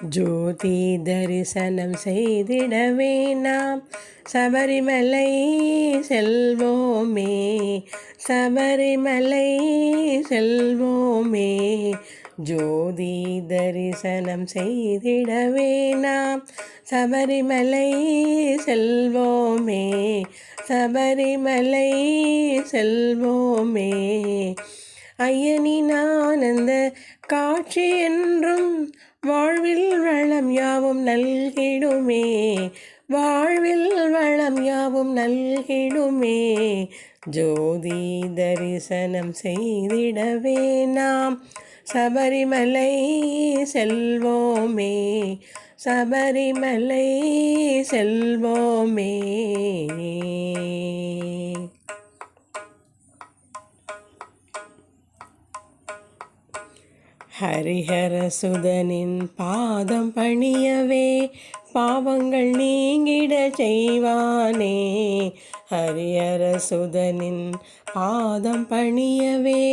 ஜோதி தரிசனம் செய்திடவே நாம் சபரிமலை செல்வோமே, சபரிமலை செல்வோமே. ஜோதி தரிசனம் செய்திடவே நாம் சபரிமலை செல்வோமே, சபரிமலை செல்வோமே. ஐயனின் ஆனந்த காட்சி என்றும் வாழ்வில் வளம் யாவும் நல்கிடுமே, வாழ்வில் வளம் யாவும் நல்கிடுமே. ஜோதி தரிசனம் செய்திடவே நாம் சபரிமலை செல்வோமே, சபரிமலை செல்வோமே. ஹரிஹர சுதனின் பாதம் பணியவே பாவங்கள் நீங்கிட செய்வானே, ஹரிஹர சுதனின் பாதம் பணியவே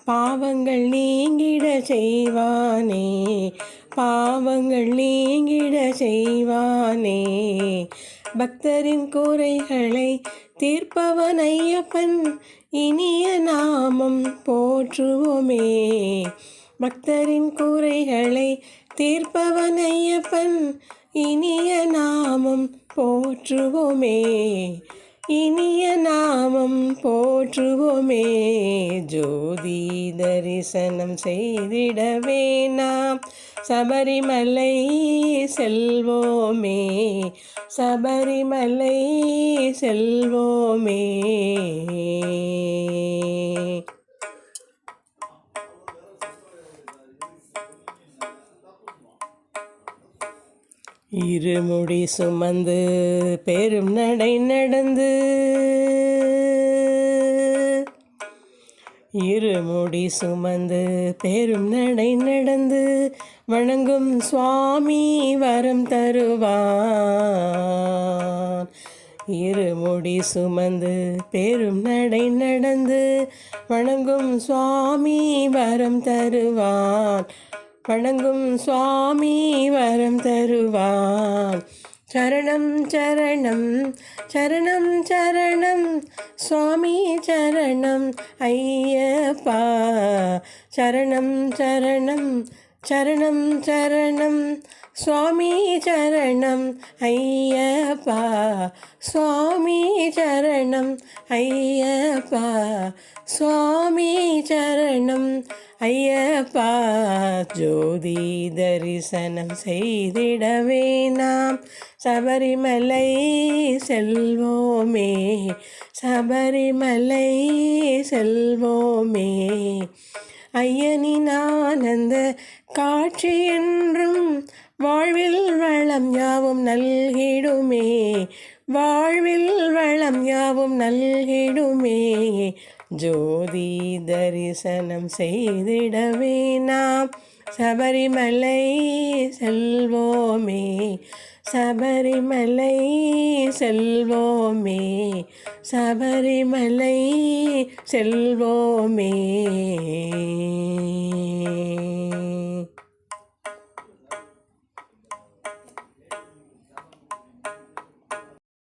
பாவங்கள் நீங்கிட செய்வானே, பாவங்கள் நீங்கிட செய்வானே. பக்தரின் குறைகளை தீர்ப்பவன் ஐயப்பன் இனிய நாமம் போற்றுவோமே, பக்தரின் குறைகளை தீர்ப்பவன் ஐயப்பன் இனிய நாமம் போற்றுவோமே, இனிய நாமம் போற்றுவோமே. ஜோதி தரிசனம் செய்திடவே நாம் சபரிமலை செல்வோமே, சபரிமலை செல்வோமே. இருமுடி சுமந்து பெரும் நடை நடந்து, இருமுடி சுமந்து பெரும் நடை நடந்து வணங்கும் சுவாமி வரம் தருவான். இருமுடி சுமந்து பெரும் நடை நடந்து வணங்கும் சுவாமி வரம் தருவான், வணங்கும் சுவாமி வரம் தருவான். சரணம் சரணம் சரணம் சரணம் சுவாமி சரணம் ஐயப்பா, சரணம் சரணம் சரணம் சரணம் சுவாமி சரணம் ஐயப்பா, சுவாமி சரணம் ஐயப்பா, சுவாமி சரணம் ஐயப்பா. ஜோதி தரிசனம் செய்திடவே நாம் சபரிமலை செல்வோமே, சபரிமலை செல்வோமே. ஐயனின் ஆனந்த காட்சி என்றும் வாழ்வில் வளம் யாவும் நல்கிடுமே, வாழ்வில் வளம் யாவும் நல்கிடுமே. ஜோதி தரிசனம் செய்திடவே நாம் சபரிமலை செல்வோமே, சபரிமலை செல்வோமே, சபரிமலை செல்வோமே.